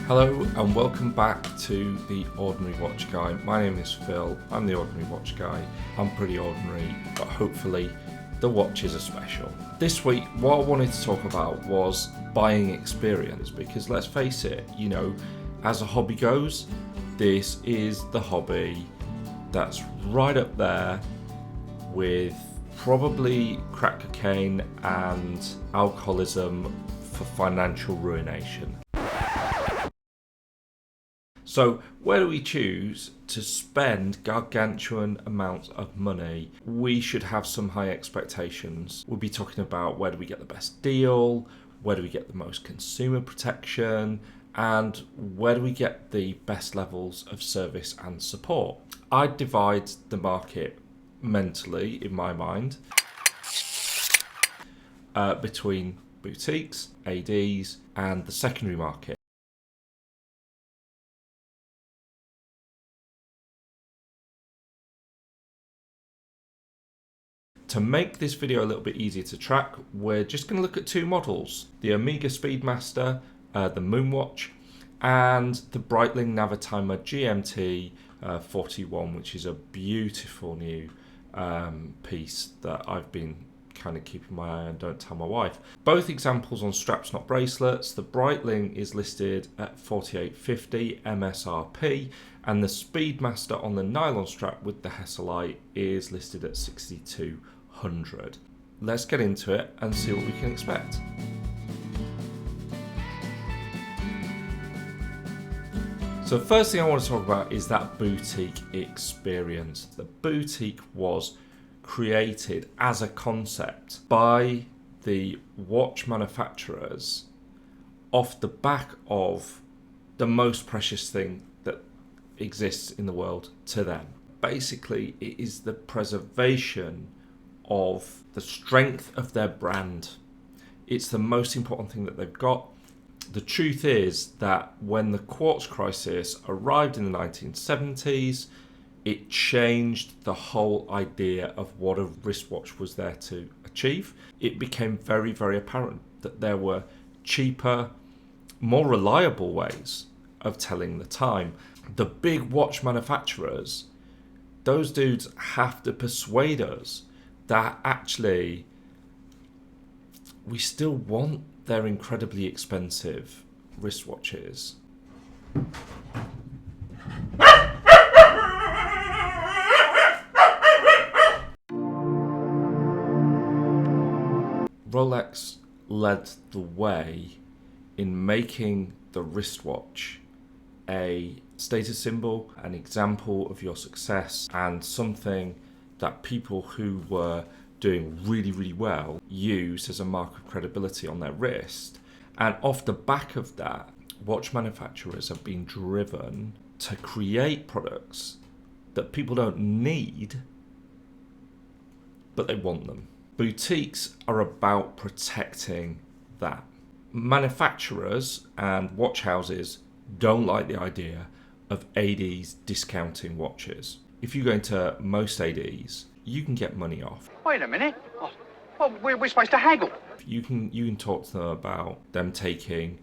Hello and welcome back to The Ordinary Watch Guy. My name is Phil, I'm The Ordinary Watch Guy. I'm pretty ordinary, but hopefully the watches are special. This week, what I wanted to talk about was buying experience, because let's face it, as a hobby goes, this is the hobby that's right up there with probably crack cocaine and alcoholism for financial ruination. So where do we choose to spend gargantuan amounts of money? We should have some high expectations. We'll be talking about where do we get the best deal, where do we get the most consumer protection, and where do we get the best levels of service and support. I divide the market mentally, in my mind, between boutiques, ADs, and the secondary market. To make this video a little bit easier to track, we're just going to look at two models, the Omega Speedmaster, the Moonwatch, and the Breitling Navitimer GMT 41, which is a beautiful new piece that I've been kind of keeping my eye on, don't tell my wife. Both examples on straps, not bracelets. The Breitling is listed at $48.50 MSRP, and the Speedmaster on the nylon strap with the Hesalite is listed at $62.00. Let's get into it and see what we can expect. So first thing I want to talk about is that boutique experience. The boutique was created as a concept by the watch manufacturers off the back of the most precious thing that exists in the world to them. Basically, it is the preservation of the strength of their brand. It's the most important thing that they've got. The truth is that when the quartz crisis arrived in the 1970s, it changed the whole idea of what a wristwatch was there to achieve. It became very, very apparent that there were cheaper, more reliable ways of telling the time. The big watch manufacturers, those dudes have to persuade us that actually we still want their incredibly expensive wristwatches. Rolex led the way in making the wristwatch a status symbol, an example of your success, and something that people who were doing really, really well used as a mark of credibility on their wrist. And off the back of that, watch manufacturers have been driven to create products that people don't need, but they want them. Boutiques are about protecting that. Manufacturers and watch houses don't like the idea of ADs discounting watches. If you go into most ADs, you can get money off. Wait a minute. Well, we're supposed to haggle. You can talk to them about them taking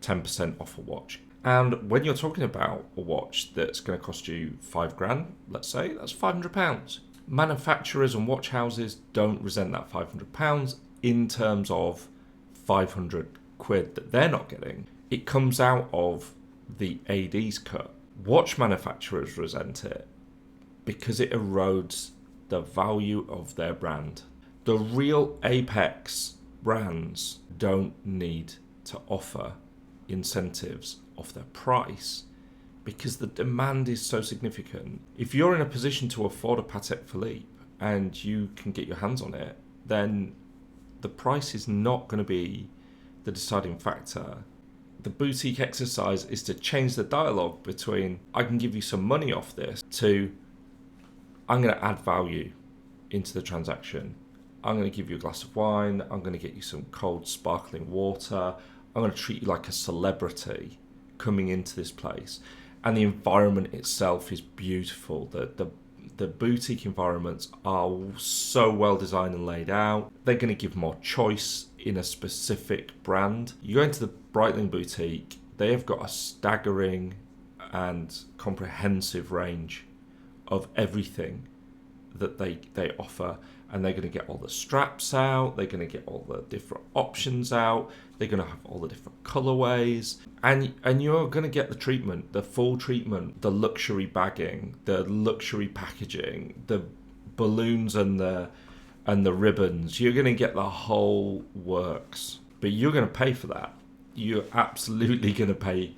10% off a watch. And when you're talking about a watch that's going to cost you $5,000, let's say, that's £500. Manufacturers and watch houses don't resent that £500 in terms of 500 quid that they're not getting. It comes out of the AD's cut. Watch manufacturers resent it because it erodes the value of their brand. The real apex brands don't need to offer incentives off their price because the demand is so significant. If you're in a position to afford a Patek Philippe and you can get your hands on it, then the price is not going to be the deciding factor. The boutique exercise is to change the dialogue between I can give you some money off this to I'm going to add value into the transaction. I'm going to give you a glass of wine. I'm going to get you some cold sparkling water. I'm going to treat you like a celebrity coming into this place. And the environment itself is beautiful. The boutique environments are so well designed and laid out. They're going to give more choice in a specific brand. You go into the Breitling boutique, they have got a staggering and comprehensive range of everything that they offer, and they're going to get all the straps out, they're going to get all the different options out, they're going to have all the different colorways, and you're going to get the treatment, the full treatment, the luxury bagging, the luxury packaging, the balloons and the ribbons. You're going to get the whole works, but you're going to pay for that. You're absolutely going to pay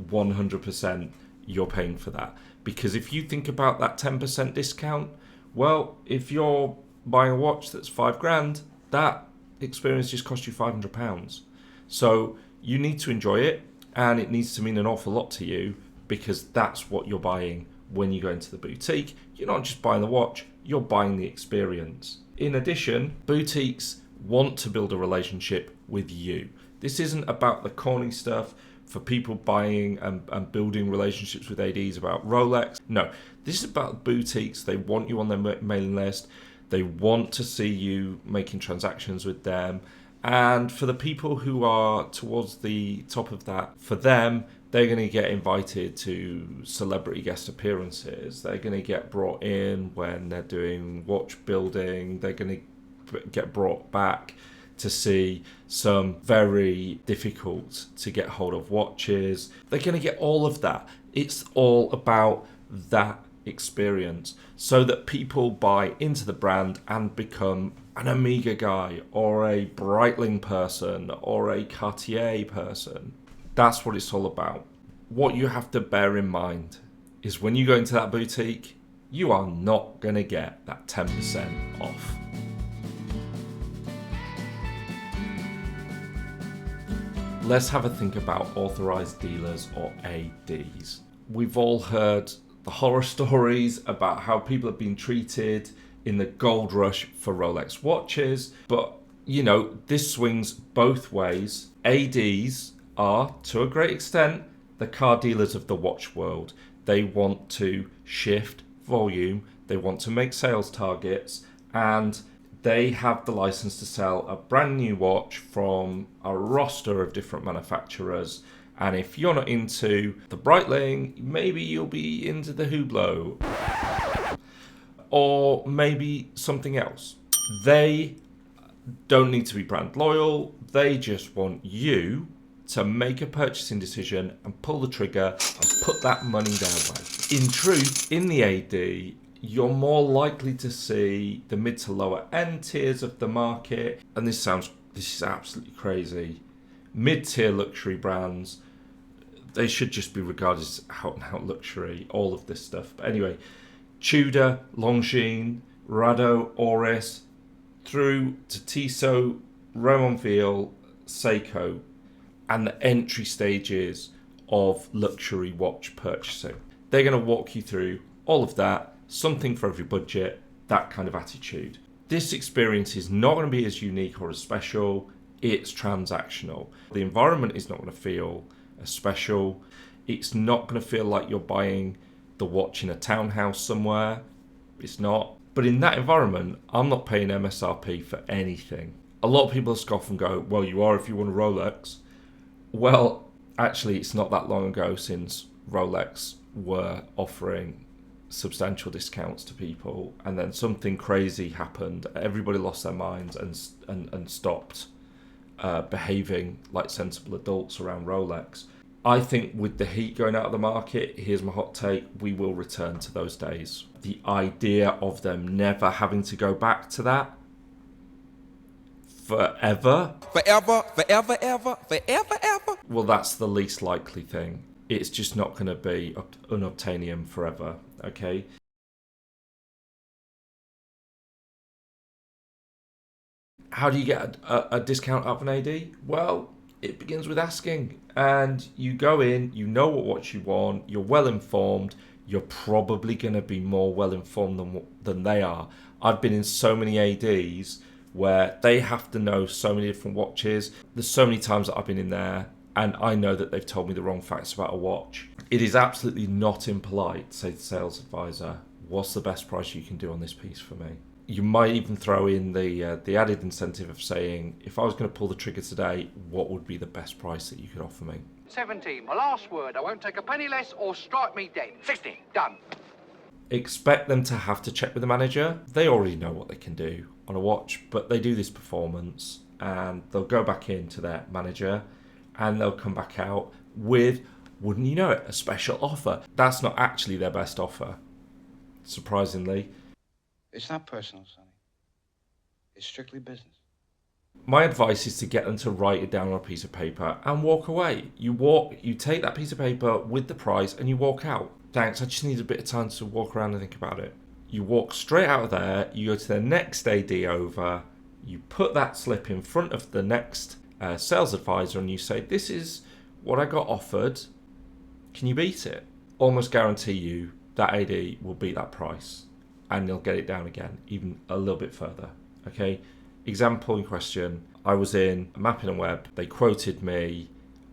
100%. You're paying for that, because if you think about that 10% discount, well, if you're buying a watch that's $5,000, that experience just cost you £500. So you need to enjoy it, and it needs to mean an awful lot to you, because that's what you're buying when you go into the boutique. You're not just buying the watch, you're buying the experience. In addition, boutiques want to build a relationship with you. This isn't about the corny stuff for people buying and building relationships with ADs about Rolex. No, this is about boutiques. They want you on their mailing list. They want to see you making transactions with them. And for the people who are towards the top of that, for them, they're going to get invited to celebrity guest appearances. They're going to get brought in when they're doing watch building. They're going to get brought back to see some very difficult to get hold of watches. They're going to get all of that. It's all about that experience, so that people buy into the brand and become an Omega guy or a Breitling person or a Cartier person. That's what it's all about. What you have to bear in mind is when you go into that boutique, you are not going to get that 10% off. Let's have a think about authorized dealers or ADs. We've all heard the horror stories about how people have been treated in the gold rush for Rolex watches, but you know, this swings both ways. ADs are, to a great extent, the car dealers of the watch world. They want to shift volume, they want to make sales targets, and they have the license to sell a brand new watch from a roster of different manufacturers. And if you're not into the Breitling, maybe you'll be into the Hublot, or maybe something else. They don't need to be brand loyal. They just want you to make a purchasing decision and pull the trigger and put that money their way. In truth, in the AD, you're more likely to see the mid to lower end tiers of the market. And this is absolutely crazy. Mid-tier luxury brands, they should just be regarded as out and out luxury, all of this stuff. But anyway, Tudor, Longines, Rado, Oris, through to Tissot, Romanville, Seiko, and the entry stages of luxury watch purchasing. They're going to walk you through all of that, something for every budget, that kind of attitude. This experience is not going to be as unique or as special. It's transactional. The environment is not going to feel as special. It's not going to feel like you're buying the watch in a townhouse somewhere. It's not. But in that environment, I'm not paying MSRP for anything. A lot of people scoff and go, well, you are if you want a Rolex. Well, actually, it's not that long ago since Rolex were offering substantial discounts to people, and then something crazy happened. Everybody lost their minds and stopped behaving like sensible adults around Rolex. I think with the heat going out of the market, here's my hot take, we will return to those days. The idea of them never having to go back to that forever, well, that's the least likely thing. It's just not going to be unobtainium forever, okay? How do you get a discount up an AD? Well, it begins with asking. And you go in, you know what you want, you're well informed, you're probably going to be more well informed than they are. I've been in so many ADs where they have to know so many different watches. There's so many times that I've been in there and I know that they've told me the wrong facts about a watch. It is absolutely not impolite to say to the sales advisor, what's the best price you can do on this piece for me? You might even throw in the added incentive of saying, if I was going to pull the trigger today, what would be the best price that you could offer me? 17, my last word. I won't take a penny less or strike me dead. 16, done. Expect them to have to check with the manager. They already know what they can do on a watch, but they do this performance and they'll go back into their manager and they'll come back out with, wouldn't you know it, a special offer. That's not actually their best offer, surprisingly. It's not personal, Sonny. It's strictly business. My advice is to get them to write it down on a piece of paper and walk away. You take that piece of paper with the price and you walk out. Thanks, I just need a bit of time to walk around and think about it. You walk straight out of there, you go to the next AD over, you put that slip in front of the next sales advisor and you say, this is what I got offered, can you beat it? Almost guarantee you that AD will beat that price and they'll get it down again, even a little bit further, okay? Example in question, I was in Mapping and Web, they quoted me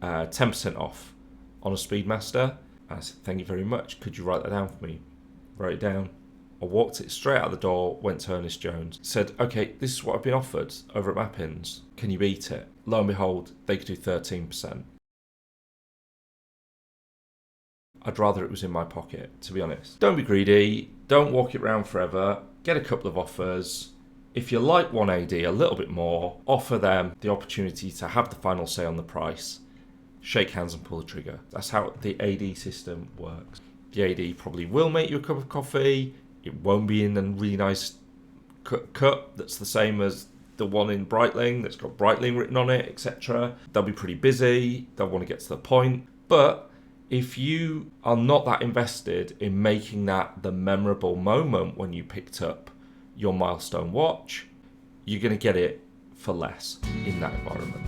10% off on a Speedmaster. I said, thank you very much. Could you write that down for me? Wrote it down. I walked it straight out the door, went to Ernest Jones, said, okay, this is what I've been offered over at Mappins. Can you beat it? Lo and behold, they could do 13%. I'd rather it was in my pocket, to be honest. Don't be greedy. Don't walk it around forever. Get a couple of offers. If you like one AD a little bit more, offer them the opportunity to have the final say on the price. Shake hands and pull the trigger. That's how the AD system works. The AD probably will make you a cup of coffee. It won't be in a really nice cup that's the same as the one in Breitling that's got Breitling written on it, etc. They'll be pretty busy. They'll want to get to the point. But if you are not that invested in making that the memorable moment when you picked up your milestone watch, you're going to get it for less in that environment.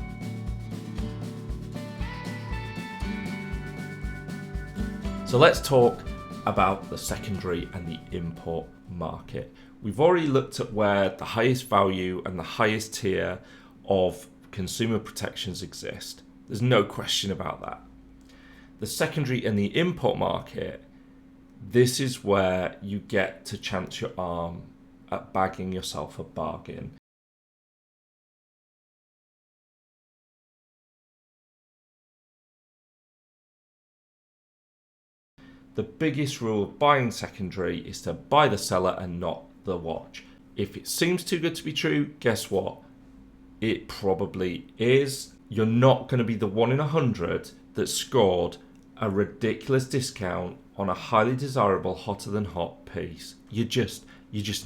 So let's talk about the secondary and the import market. We've already looked at where the highest value and the highest tier of consumer protections exist. There's no question about that. The secondary and the import market, this is where you get to chance your arm at bagging yourself a bargain. The biggest rule of buying secondary is to buy the seller and not the watch. If it seems too good to be true, guess what? It probably is. You're not going to be the 1 in 100 that scored a ridiculous discount on a highly desirable hotter than hot piece. You're just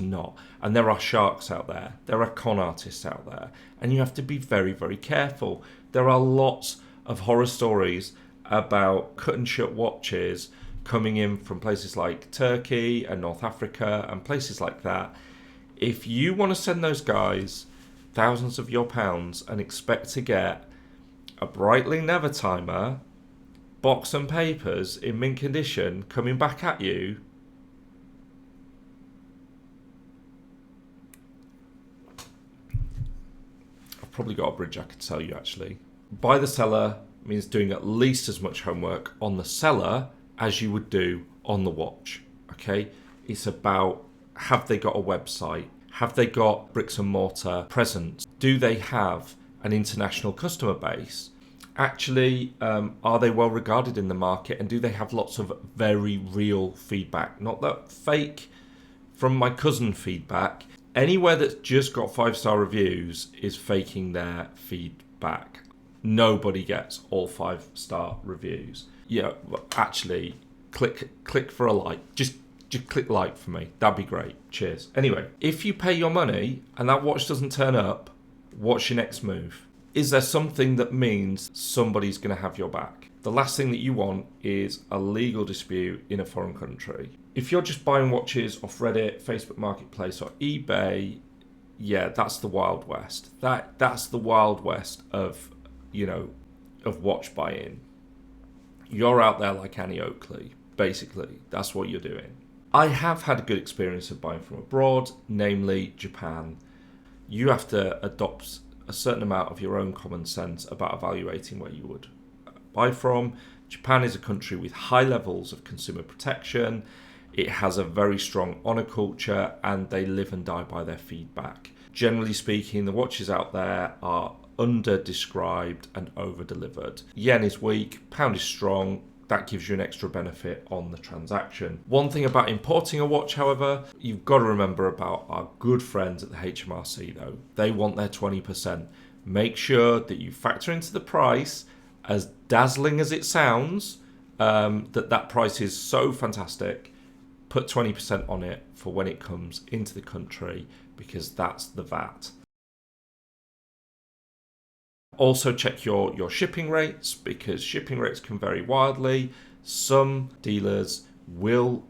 not. And there are sharks out there. There are con artists out there. And you have to be very, very careful. There are lots of horror stories about cut and shut watches coming in from places like Turkey and North Africa and places like that. If you want to send those guys thousands of your pounds and expect to get a Breitling Never Timer, box and papers in mint condition coming back at you, I've probably got a bridge I could tell you actually. Buy the seller means doing at least as much homework on the seller as you would do on the watch, okay? It's about, have they got a website? Have they got bricks and mortar presence? Do they have an international customer base? Actually, are they well regarded in the market and do they have lots of very real feedback? Not that fake from my cousin feedback. Anywhere that's just got 5-star reviews is faking their feedback. Nobody gets all 5-star reviews. Yeah, actually, click for a like. Just click like for me. That'd be great. Cheers. Anyway, if you pay your money and that watch doesn't turn up, what's your next move? Is there something that means somebody's going to have your back? The last thing that you want is a legal dispute in a foreign country. If you're just buying watches off Reddit, Facebook Marketplace or eBay, yeah, that's the Wild West. That's the Wild West of watch buying. You're out there like Annie Oakley, basically. That's what you're doing. I have had a good experience of buying from abroad, namely Japan. You have to adopt a certain amount of your own common sense about evaluating where you would buy from. Japan is a country with high levels of consumer protection. It has a very strong honour culture, and they live and die by their feedback. Generally speaking, the watches out there are under-described and over-delivered. Yen is weak, pound is strong. That gives you an extra benefit on the transaction. One thing about importing a watch, however, you've got to remember about our good friends at the HMRC though. They want their 20%. Make sure that you factor into the price, as dazzling as it sounds, that price is so fantastic. Put 20% on it for when it comes into the country, because that's the VAT. Also check your shipping rates, because shipping rates can vary wildly. Some dealers will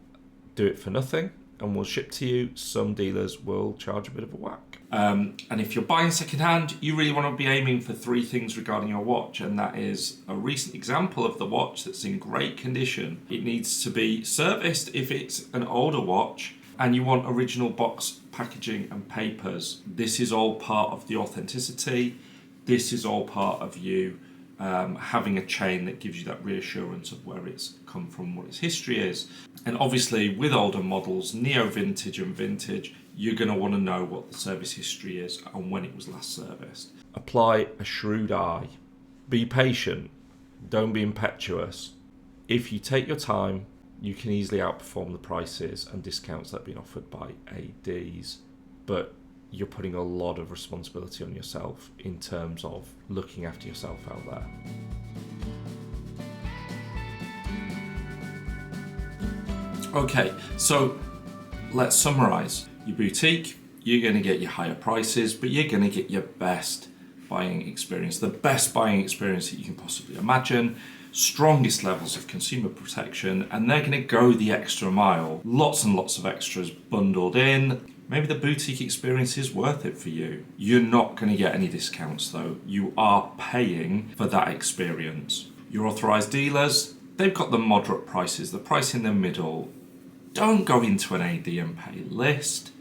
do it for nothing and will ship to you. Some dealers will charge a bit of a whack. And if you're buying secondhand, you really want to be aiming for 3 things regarding your watch, and that is a recent example of the watch that's in great condition. It needs to be serviced if it's an older watch, and you want original box packaging and papers. This is all part of the authenticity. This is all part of you having a chain that gives you that reassurance of where it's come from, what its history is. And obviously with older models, neo-vintage and vintage, you're going to want to know what the service history is and when it was last serviced. Apply a shrewd eye. Be patient. Don't be impetuous. If you take your time, you can easily outperform the prices and discounts that have been offered by ADs. But you're putting a lot of responsibility on yourself in terms of looking after yourself out there. Okay, so let's summarize. Your boutique, you're going to get your higher prices, but you're going to get your best buying experience, the best buying experience that you can possibly imagine, strongest levels of consumer protection, and they're going to go the extra mile. Lots and lots of extras bundled in. Maybe the boutique experience is worth it for you. You're not going to get any discounts though. You are paying for that experience. Your authorised dealers, they've got the moderate prices, the price in the middle. Don't go into an AD and pay list.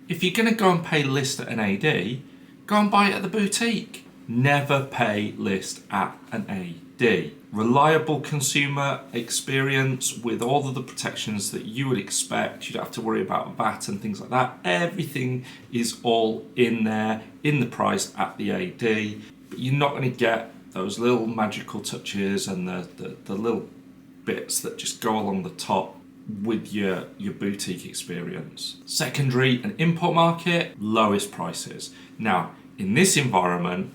If you're going to go and pay list at an AD, go and buy it at the boutique. Never pay list at an AD. Reliable consumer experience with all of the protections that you would expect. You don't have to worry about VAT and things like that. Everything is all in there, in the price at the AD. But you're not going to get those little magical touches and the little bits that just go along the top with your boutique experience. Secondary and import market, lowest prices. Now, in this environment,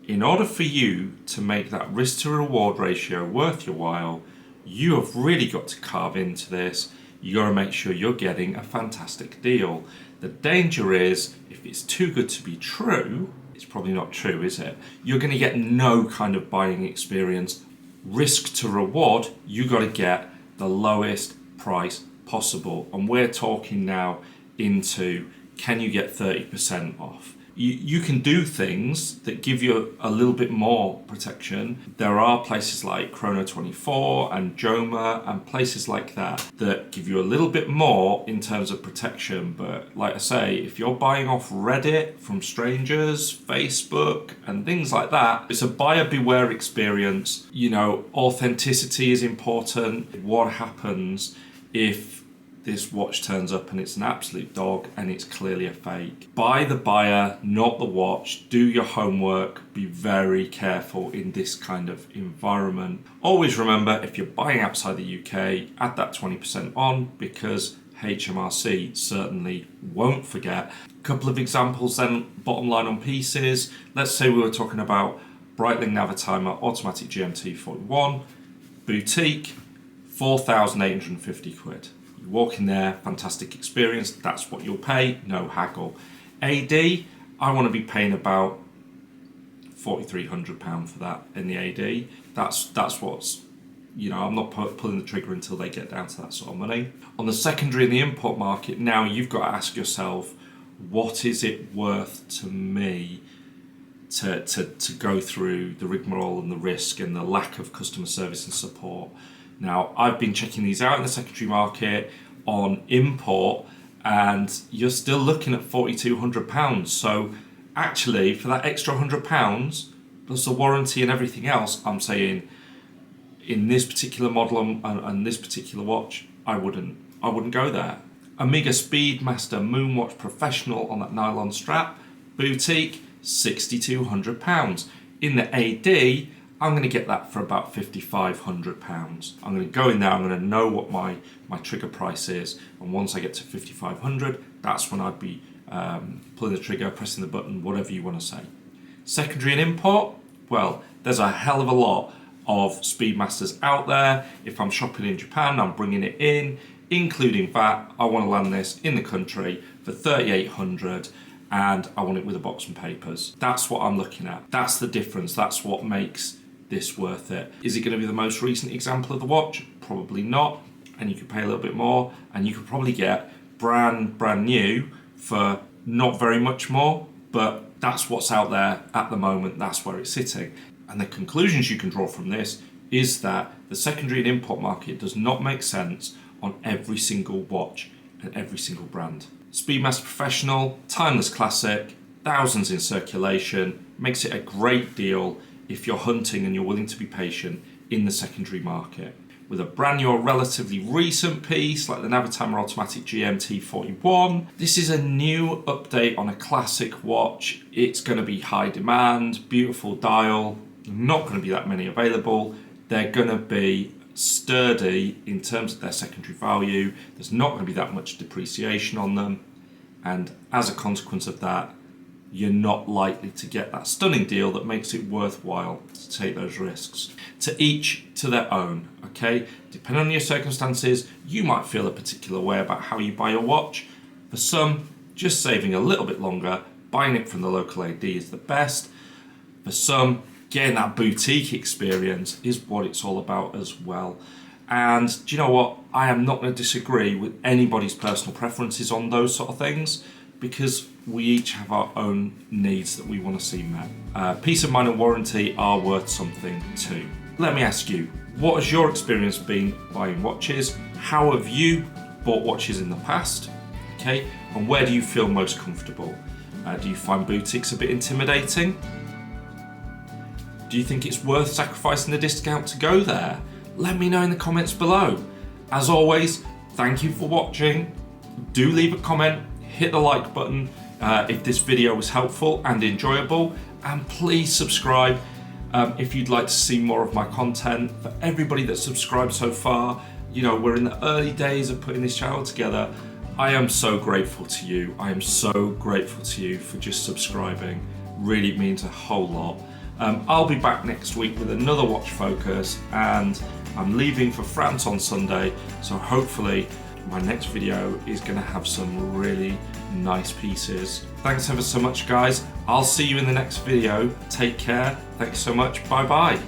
in order for you to make that risk to reward ratio worth your while, you have really got to carve into this. You got to make sure you're getting a fantastic deal. The danger is, if it's too good to be true, it's probably not true, is it? You're going to get no kind of buying experience. Risk to reward, you got to get the lowest price possible. And we're talking now into, can you get 30% off? You can do things that give you a little bit more protection. There are places like Chrono24 and Joma and places like that that give you a little bit more in terms of protection. But like I say, if you're buying off Reddit from strangers, Facebook and things like that, it's a buyer beware experience. You know, authenticity is important. What happens if this watch turns up and it's an absolute dog and it's clearly a fake? Buy the buyer, not the watch. Do your homework. Be very careful in this kind of environment. Always remember, if you're buying outside the UK, add that 20% on, because HMRC certainly won't forget. A couple of examples then, bottom line on pieces. Let's say we were talking about Breitling Navitimer Automatic GMT 41, boutique, 4,850 quid. You walk in there, fantastic experience, that's what you'll pay, no haggle. AD, I want to be paying about £4,300 for that in the AD. That's what's, you know, I'm not pulling the trigger until they get down to that sort of money. On the secondary and the import market, now you've got to ask yourself, what is it worth to me to go through the rigmarole and the risk and the lack of customer service and support? Now, I've been checking these out in the secondary market on import, and you're still looking at £4,200. So actually, for that extra £100, plus the warranty and everything else, I'm saying in this particular model and this particular watch, I wouldn't I wouldn't go there. Omega Speedmaster Moonwatch Professional on that nylon strap, boutique, £6,200. In the AD, I'm going to get that for about £5,500. I'm going to go in there, I'm going to know what my trigger price is, and once I get to 5,500, that's when I'd be pulling the trigger, pressing the button, whatever you want to say. Secondary and import, well, there's a hell of a lot of Speedmasters out there. If I'm shopping in Japan, I'm bringing it in, including VAT. I want to land this in the country for 3,800, and I want it with a box and papers. That's what I'm looking at. That's the difference. That's what makes this worth it. Is it going to be the most recent example of the watch? Probably not. And you could pay a little bit more, and you could probably get brand new for not very much more, but that's what's out there at the moment. That's where it's sitting. And the conclusions you can draw from this is that the secondary and import market does not make sense on every single watch and every single brand. Speedmaster Professional, timeless classic, thousands in circulation, makes it a great deal if you're hunting and you're willing to be patient in the secondary market. With a brand new or relatively recent piece like the Navitimer Automatic GMT41, this is a new update on a classic watch. It's going to be high demand, beautiful dial, not going to be that many available. They're going to be sturdy in terms of their secondary value. There's not going to be that much depreciation on them, and as a consequence of that, you're not likely to get that stunning deal that makes it worthwhile to take those risks. To each to their own, okay? Depending on your circumstances, you might feel a particular way about how you buy your watch. For some, just saving a little bit longer, buying it from the local AD is the best. For some, getting that boutique experience is what it's all about as well. And do you know what? I am not going to disagree with anybody's personal preferences on those sort of things, because we each have our own needs that we want to see met. Peace of mind and warranty are worth something too. Let me ask you, what has your experience been buying watches? How have you bought watches in the past? Okay, and where do you feel most comfortable? Do you find boutiques a bit intimidating? Do you think it's worth sacrificing the discount to go there? Let me know in the comments below. As always, thank you for watching. Do leave a comment, hit the like button if this video was helpful and enjoyable, and please subscribe if you'd like to see more of my content. For everybody that's subscribed so far, you know, we're in the early days of putting this channel together. I am so grateful to you. I am so grateful to you for just subscribing. Really means a whole lot. I'll be back next week with another watch focus, and I'm leaving for France on Sunday, so hopefully my next video is going to have some really nice pieces. Thanks ever so much, guys. I'll see you in the next video. Take care. Thanks so much. Bye bye.